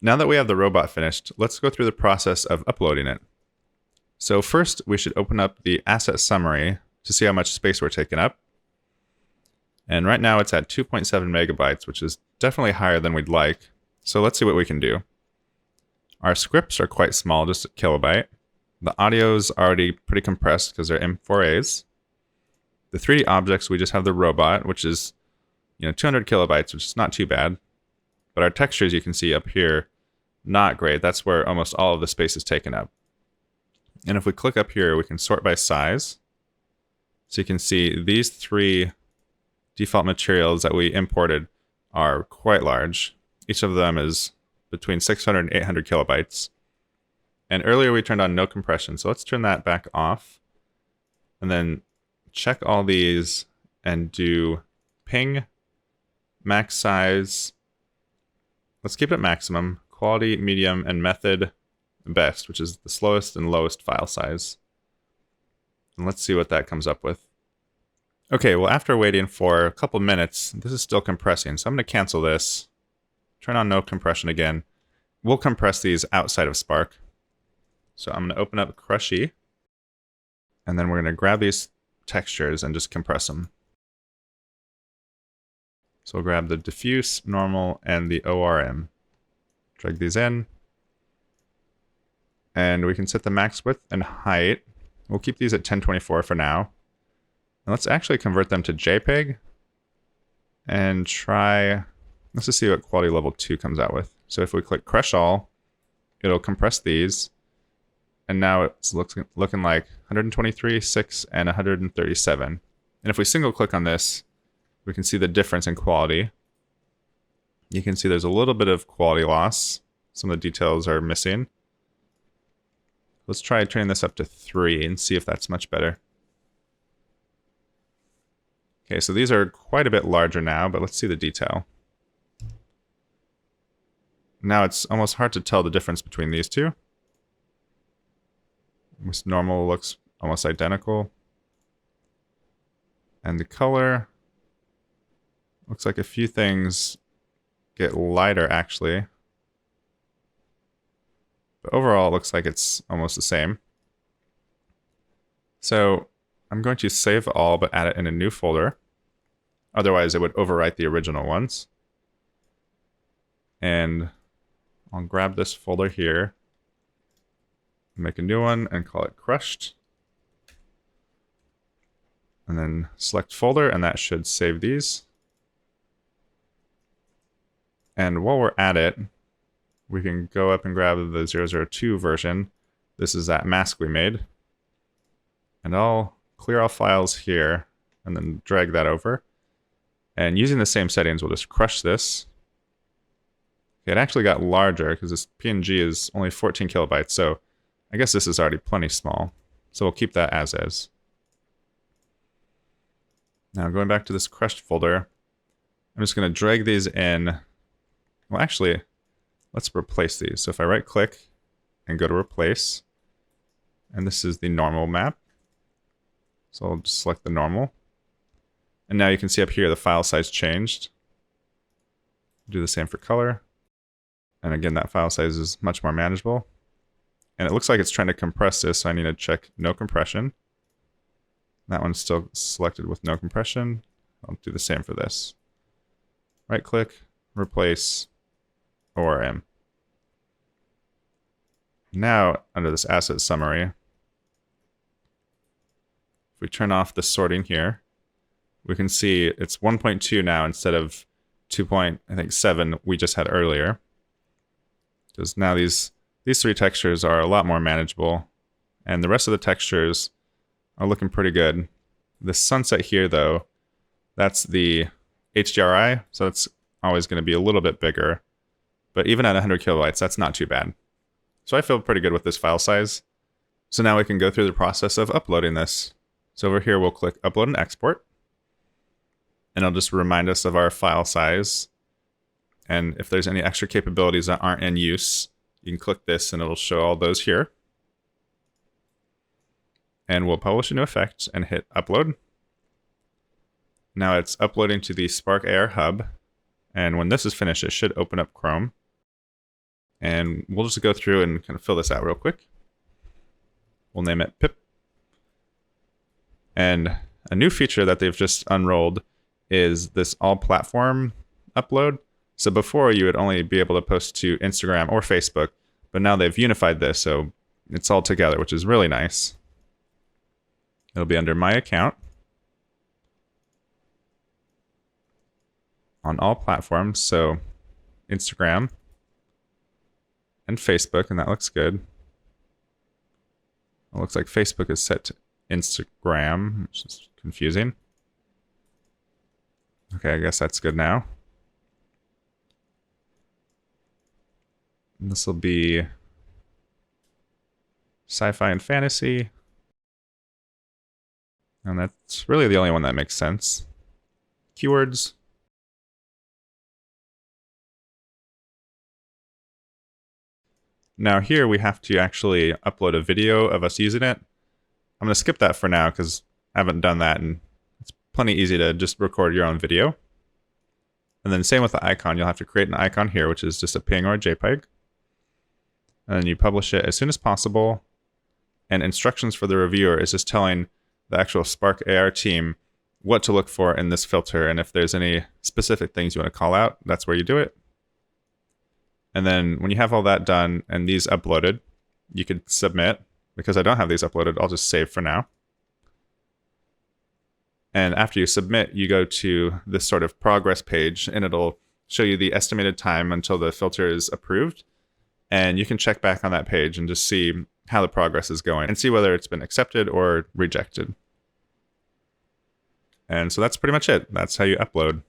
Now that we have the robot finished, let's go through the process of uploading it. So first, we should open up the asset summary to see how much space we're taking up. And right now it's at 2.7 megabytes, which is definitely higher than we'd like. So let's see what we can do. Our scripts are quite small, just a kilobyte. The audio's already pretty compressed because they're M4As. The 3D objects, we just have the robot, which is 200 kilobytes, which is not too bad. But our textures, you can see up here, not great. That's where almost all of the space is taken up. And if we click up here, we can sort by size. So you can see these 3 default materials that we imported are quite large. Each of them is between 600 and 800 kilobytes. And earlier we turned on no compression, so let's turn that back off. And then check all these and do ping, max size. Let's keep it maximum, quality, medium, and method best, which is the slowest and lowest file size. And let's see what that comes up with. Okay, well, after waiting for a couple minutes, this is still compressing. So I'm going to cancel this, turn on no compression again. We'll compress these outside of Spark. So I'm going to open up Crushee, and then we're going to grab these textures and just compress them. So we'll grab the diffuse, normal, and the ORM. Drag these in. And we can set the max width and height. We'll keep these at 1024 for now. And let's actually convert them to JPEG and try, let's just see what quality level 2 comes out with. So if we click Crush All, it'll compress these. And now it's looking like 123, 6, and 137. And if we single click on this, we can see the difference in quality. You can see there's a little bit of quality loss. Some of the details are missing. Let's try turning this up to 3 and see if that's much better. Okay, so these are quite a bit larger now, but let's see the detail. Now it's almost hard to tell the difference between these two. This normal looks almost identical. And the color looks like a few things get lighter actually. But overall it looks like it's almost the same. So I'm going to save all but add it in a new folder. Otherwise it would overwrite the original ones. And I'll grab this folder here, make a new one and call it crushed. And then select folder, and that should save these. And while we're at it, we can go up and grab the 002 version. This is that mask we made. And I'll clear all files here and then drag that over. And using the same settings, we'll just crush this. It actually got larger because this PNG is only 14 kilobytes, so I guess this is already plenty small. So we'll keep that as is. Now going back to this crushed folder, I'm just going to drag these in. Well, actually, let's replace these. So if I right click and go to replace, and this is the normal map. So I'll just select the normal. And now you can see up here the file size changed. Do the same for color. And again, that file size is much more manageable. And it looks like it's trying to compress this, so I need to check no compression. That one's still selected with no compression. I'll do the same for this. Right click, replace, ORM. Now, under this asset summary, if we turn off the sorting here, we can see it's 1.2 now instead of 2.7 we just had earlier. Because now these 3 textures are a lot more manageable, and the rest of the textures are looking pretty good. The sunset here, though, that's the HDRI, so it's always going to be a little bit bigger. But even at 100 kilobytes, that's not too bad. So I feel pretty good with this file size. So now we can go through the process of uploading this. So over here, we'll click Upload and Export. And it'll just remind us of our file size. And if there's any extra capabilities that aren't in use, you can click this and it'll show all those here. And we'll publish a new effect and hit upload. Now it's uploading to the Spark AR Hub. And when this is finished, it should open up Chrome. And we'll just go through and kind of fill this out real quick. We'll name it pip. And a new feature that they've just unrolled is this all platform upload. So before you would only be able to post to Instagram or Facebook, but now they've unified this, so it's all together, which is really nice. It'll be under My Account on all platforms, so Instagram and Facebook, and that looks good. It looks like Facebook is set to Instagram, which is confusing. Okay, I guess that's good now. And this will be sci-fi and fantasy. And that's really the only one that makes sense. Keywords. Now here we have to actually upload a video of us using it. I'm going to skip that for now because I haven't done that, and it's plenty easy to just record your own video. And then same with the icon. You'll have to create an icon here, which is just a PNG or a JPEG. And then you publish it as soon as possible. And instructions for the reviewer is just telling the actual Spark AR team what to look for in this filter. And if there's any specific things you want to call out, that's where you do it. And then when you have all that done and these uploaded, you could submit. Because I don't have these uploaded, I'll just save for now. And after you submit, you go to this sort of progress page, and it'll show you the estimated time until the filter is approved. And you can check back on that page and just see how the progress is going and see whether it's been accepted or rejected. And so that's pretty much it. That's how you upload.